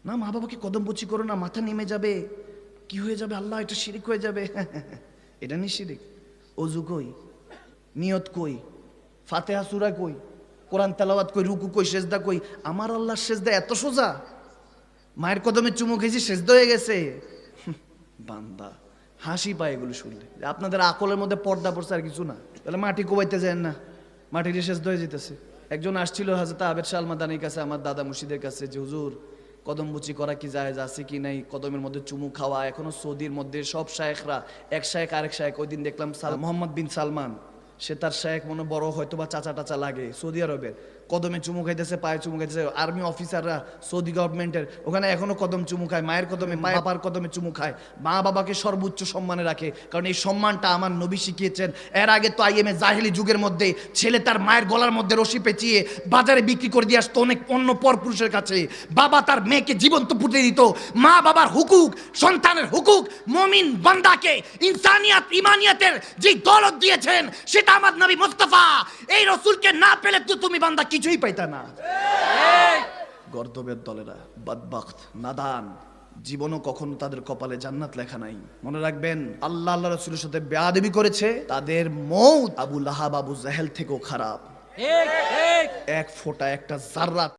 না, মা বাবাকে কদম বুচি করো না, মাথা নেমে যাবে, কি হয়ে যাবে, আল্লাহ এটা শিরিক হয়ে যাবে। এটা নি শিরিক। অজু কই, নিয়ত কই, ফাতিহা সূরা কই, কোরআন তেলাওয়াত কই, রুকু কই, সেজদা কই? আমার আল্লাহর সেজদা এত সোজা? মায়ের কদমে চুমু খেয়েছি, সেজদা হয়ে গেছে। বান্দা হাসি পায় এগুলো শুনলে, আপনাদের আকলের মধ্যে পর্দা পড়ছে আর কিছু না। তাহলে মাটি কোবাইতে যায় না, মাটির সেজদা হয়ে যেতেছে। একজন আসছিল হযরত আবেদ শাহ আল মাদানির কাছে, আমার দাদা মুর্শিদের কাছে, যে হুজুর কদমবুচি করা কি জায়েজ আছে কি নাই, কদমের মধ্যে চুমু খাওয়া। এখনো সৌদির মধ্যে সব শায়েখরা, এক শায়েখ আরেক শায়েখ, ওই দিন দেখলাম মোহাম্মদ বিন সালমান, সে তার শায়েখ মনে বড় হয়তো বা চাচা টাচা লাগে সৌদি আরবের, কদমে চুমু খাইতেছে, পায়ে চুমু খাইতেছে। আর্মি অফিসাররা সৌদি গভর্নমেন্টের ওখানে এখনো কদম চুমু খায়, মায়ের কদমে, মা বাবার কদমে চুমু খায়। মা বাবাকে সর্বোচ্চ সম্মানে রাখে, কারণ এই সম্মানটা আমার নবী শিখিয়েছেন। এর আগে তো আইএমএ জাহেলি যুগের মধ্যে ছেলে তার মায়ের গলার মধ্যে রশি পেঁচিয়ে বাজারে বিক্রি করে দিয়ে আসতো অনেক অন্য পরপুরুষের কাছে। বাবা তার মেয়েকে জীবন্ত পুঁতে দিত। মা বাবার হুকুক, সন্তানের হুকুক, মুমিন বান্দাকে ইনসানিয়াত ইমানিয়াতের যে দৌলত দিয়েছেন, সেটা আমার নবী মুস্তাফা। এই রাসূলকে না পেলে তো তুমি বান্দা কিছুই পাইতা না। গর্দবের দলেরা, বদবখত, নাদান, জীবনও কখনো তাদের কপালে জান্নাত লেখা নাই। মনে রাখবেন, আল্লাহ আল্লাহ রাসূলের সাথে বেয়াদবি করেছে, তাদের মউত আবু লাহাব আবু জাহেল থেকেও খারাপ। এক ফোঁটা, একটা জাররা